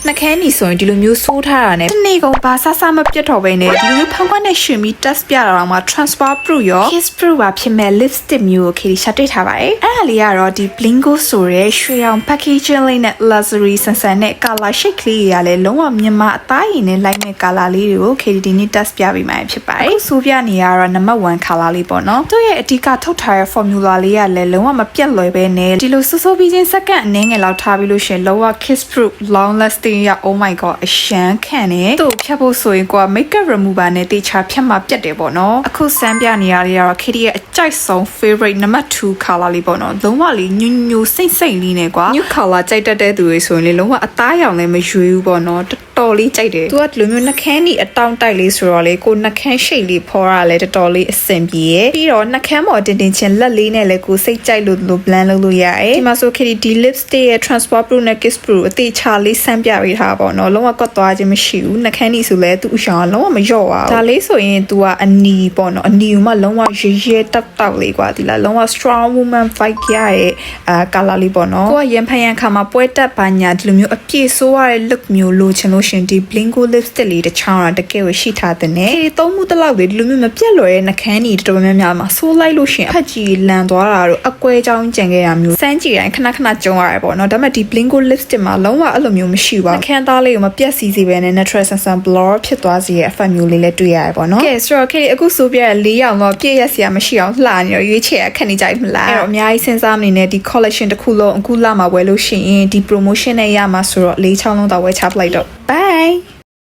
နှကန်းနီဆိုရင်ဒီလိုမျိုးဆိုးထားတာနဲ့တနေ့ကုန်ဘာဆဆမပြတ်တော့ပဲနဲ့ဒီလိုမျိုးဖောင်းခွက်နဲ့ရှင်ပြီး test ပြတာတော့မှ transfer proof ရော kiss proof ပါဖြစ်မဲ့ lipstick မျိုးကိုခေရှာတွေ့ထားပါတယ်အဲ့ဒါလေးကတော့ဒီ blingo ဆိုရဲရွှေရောင် packaging လေးနဲ့ luxury ဆန်ဆန်နဲ့ color shade လေးတွေကလည်းလုံးဝမြန်မာအသားရည်နဲ့လိုက်မဲ့ color လေးတွေကိုခေဒီနေ့ test ပြပေးမှာဖြစ်ပါတယ်အခုဆိုပြနေရတော့ number 1 color လေးပေါ့နော်သူ့ရဲ့အဓိကထုတ်ထားတဲ့ formula လေးကလည်းလုံးဝမပြတ်လွယ်ပဲနဲ့ဒီလိုစိုးပြီးချင်းစက္ကန့်အနည်းငယ်လောက်ထားပြီးလို့ရှင်လုံးဝ kiss proof long lasting ရ oh my god အရှမ်းခံနဲ့သူ့ဖြတ်ဖို့ဆိုရင်ကိုက makeup remover နဲ့တေချာဖြတ်မှပြတ်တယ်ပေါ့နော်အခုစမ်းပြနေရတဲ့ကတော့ခေဒီရဲ့အကြိုက်ဆုံး favorite number 2 color လေးပေါ့နော်လုံးဝလေးညူညူစိမ့်စိမ့်လေးနဲ့ကွာ new color ကြိုက်တတ်တဲ့သူတွေဆိုရင်လေလုံးဝအသားရောင်လည်းမရွေးဘူးပေါ့နော်တော်လေးကြိုက်တယ်သူကဒီလိုမျိုးနှကန်းနီအတောင့်တိုက်လေးဆိုတော့လေကိုနှကန်းရှိတ်လေးဖော်ရလဲတော်လေးအဆင်ပြေရပြီးတော့နှကန်းပေါ်တင်တင်ချင်းလက်လေးနဲ့လည်းကိုစိတ်ကြိုက်လို့ blend လုပ်လို့ရတယ်ဒီမှာဆိုခေဒီဒီ lipstick ရဲ့ transfer proof နဲ့ kiss proof အသေးချလေးဆန်းပြပေးထားပါတော့နော်လုံးဝကွက်သွားခြင်းမရှိဘူးနှကန်းနီဆိုလဲသူ့အရှောင်းလုံးဝမလျော့ပါဘူးဒါလေးဆိုရင် तू ကအနီပေါ့နော်အနီကမှလုံးဝရဲရဲတောက်လေးကွာဒီလားလုံးဝ strong woman fight ရရဲ့color လေးပေါ့နော်ကိုကရန်ဖန်ရန်ခါမှာပွဲတက်ပါညာဒီလိုမျိုးအပြည့်ဆိုးရတဲ့ look မျိုးလိုချင်လို့ရှင်ဒီ blingo lipstick လေးတစ်ချောင်းတကယ်ကိုရှိထားတဲ့နဲ့ဒီသုံးမှုတစ်လောက်လေဒီလိုမျိုးမပြတ်လွယ်တဲ့နှကန်းနီတော်တော်များများမှာဆိုးလိုက်လို့ရှင်အဖက်ကြီးလန်သွားတာတို့အကွဲကြောင်းကြံခဲ့တာမျိုးစမ်းကြည့်တိုင်းခဏခဏကြုံရတယ်ပေါ့နော်ဒါပေမဲ့ဒီ blingo lipstick မှာလုံးဝအဲ့လိုမျိုးမရှိပါဘူးနှကန်းသားလေးကိုမပြတ်စီစီပဲနဲ့ natural sun blur ဖြစ်သွားစေရဲ့အဖက်မျိုးလေးလည်းတွေ့ရတယ်ပေါ့နော်ကဲဆိုတော့ခေအခုဆိုပြရ၄ရောင်တော့ပြည့်ရက်စရာမရှိအောင်လှနေရောရွေးချယ်ခက်နေကြမလားအဲ့တော့အများကြီးစဉ်းစားမနေနဲ့ဒီ collection တစ်ခုလုံးအခုလာမှာဝယ်လို့ရှိရင်ဒီ promotion နဲ့ရမှာဆိုတော့၄ချောင်းလုံးတော့ဝယ်ချပလိုက်တော့ bye